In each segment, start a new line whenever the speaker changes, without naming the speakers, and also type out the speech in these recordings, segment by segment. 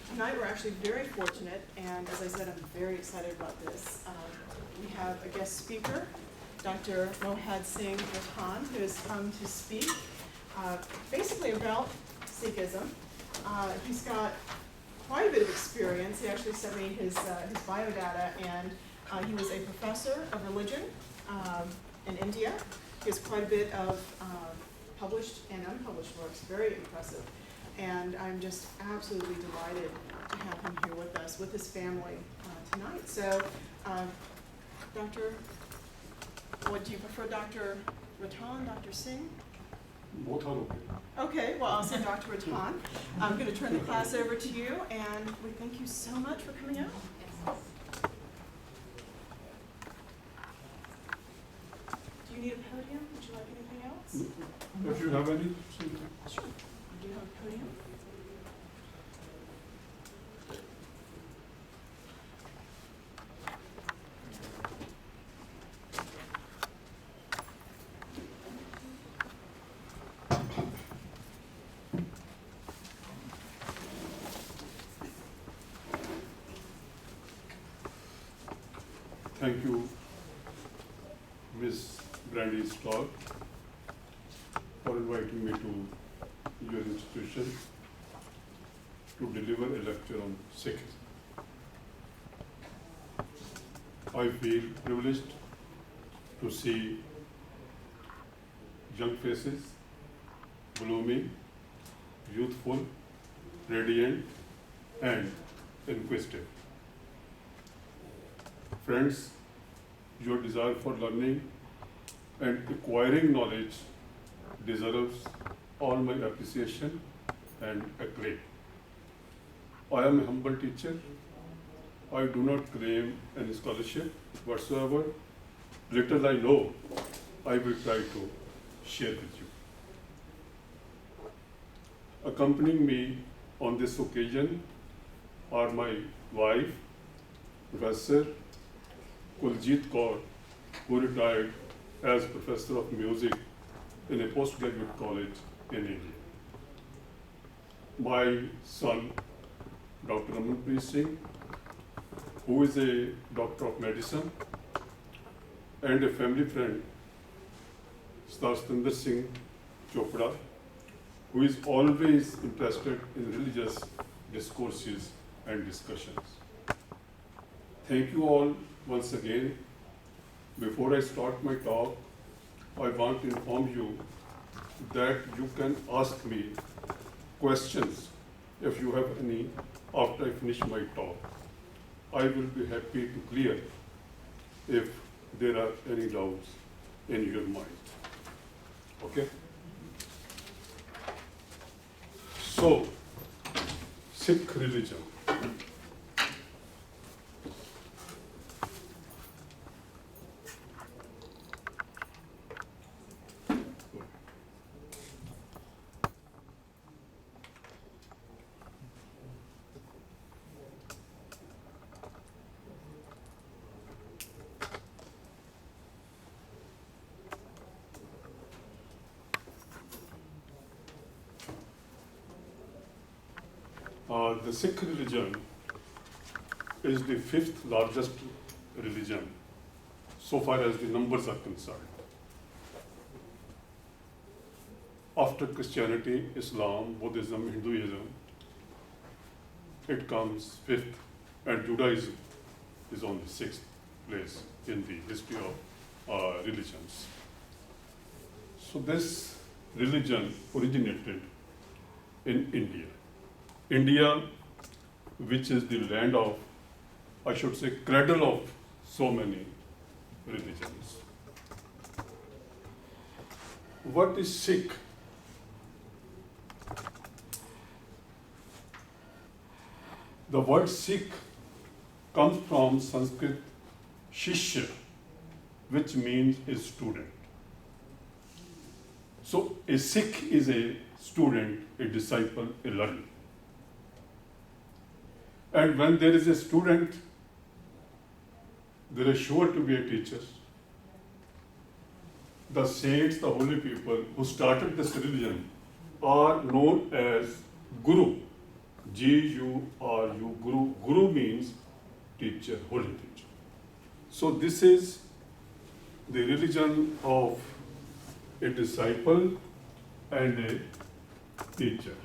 Tonight we're actually very fortunate, and as I said, I'm very excited about this. We have a guest speaker, Dr. Mohad Singh Rattan, who has come to speak basically about Sikhism. He's got quite a bit of experience. He actually sent me his biodata, and he was a professor of religion in India. He has quite a bit of published and unpublished works, very impressive. And I'm just absolutely delighted to have him here with us, with his family tonight. So, Dr. What do you prefer, Dr. Rattan, Dr. Singh?
Both are okay.
Okay, well, I'll say Dr. Rattan. I'm going to turn the class over to you, and we thank you so much for coming out. Do you need a podium? Would you like anything else?
If you have any,
Sure. Do you have a podium?
thank you, Ms. Brandy Starr, for inviting me to your institution to deliver a lecture on Sikhism. I feel privileged to see young faces, blooming, youthful, radiant, and inquisitive. Friends, your desire for learning and acquiring knowledge deserves all my appreciation and acclaim. I am a humble teacher. I do not claim any scholarship whatsoever. Little I know, I will try to share with you. Accompanying me on this occasion are my wife, Professor Kuljit Kaur, who retired as Professor of Music in a postgraduate college in India. My son, Dr. Amanpreet Singh, who is a Doctor of Medicine, and a family friend, Star Satinder Singh Chopra, who is always interested in religious discourses and discussions. Thank you all once again. Before I start my talk, I want to inform you that you can ask me questions if you have any after I finish my talk. I will be happy to clear if there are any doubts in your mind. Okay? So, Sikh religion. The Sikh religion is the fifth largest religion so far as the numbers are concerned. After Christianity, Islam, Buddhism, Hinduism, it comes fifth, and Judaism is on the sixth place in the history of religions. So this religion originated in India. India, which is the land of, I should say, cradle of so many religions. What is Sikh? The word Sikh comes from Sanskrit shishya, which means a student. So a Sikh is a student, a disciple, a learner. And when there is a student, there is sure to be a teacher. The saints, the holy people who started this religion are known as Guru. G-U-R-U, Guru. Guru means teacher, holy teacher. So this is the religion of a disciple and a teacher.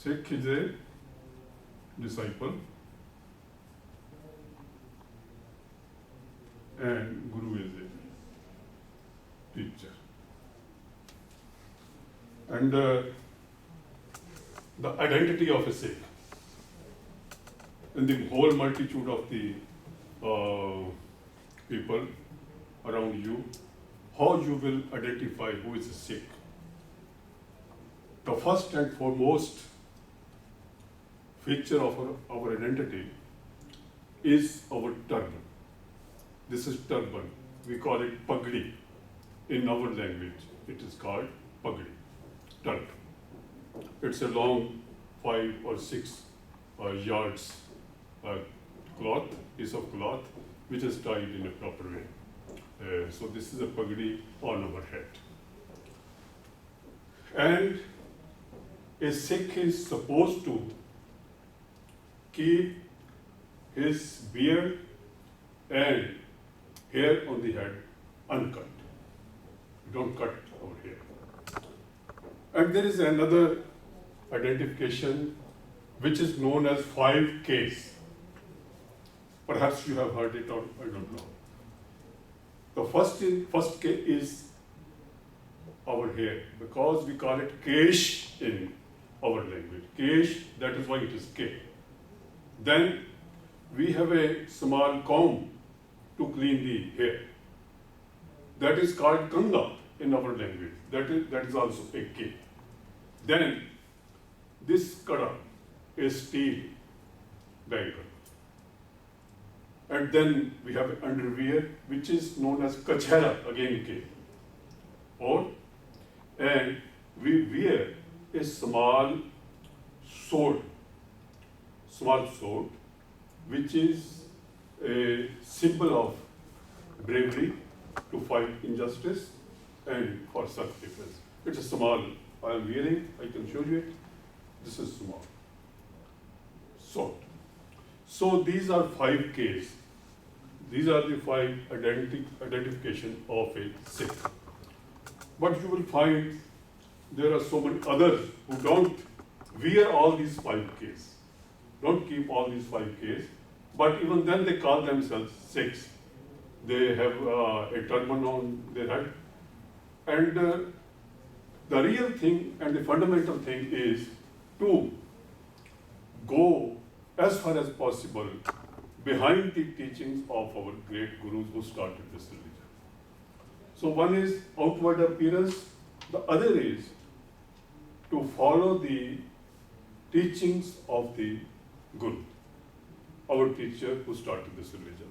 Sikh is a disciple and Guru is a teacher. And the identity of a Sikh in the whole multitude of the people around you, how you will identify who is a Sikh. The first and foremost feature of our identity is our turban. This is turban. We call it pagdi. In our language, it is called pagdi, turban. It's a long 5 or 6 yards piece of cloth, which is tied in a proper way. So this is a pagdi on our head. And a Sikh is supposed to keep his beard and hair on the head uncut. We don't cut our hair. And there is another identification which is known as 5Ks. Perhaps you have heard it or I don't know. The first K is our hair, because we call it kesh in our language. Kesh, that is why it is K. Then we have a small comb to clean the hair. That is called kanga in our language. That is also a K. Then this kada is steel bangle. And then we have underwear, which is known as kachhara, again K. And we wear a small sword, which is a symbol of bravery to fight injustice and for self-defense. It's a small, I am wearing, I can show you it. This is small sword. So these are 5Ks. These are the 5 identification of a Sikh. But you will find there are so many others who don't wear all these 5Ks, don't keep all these 5Ks, but even then they call themselves Sikhs. They have a turban on their head. And the real thing and the fundamental thing is to go as far as possible behind the teachings of our great gurus who started this religion. So one is outward appearance, the other is to follow the teachings of the Guru, our teacher who started this religion.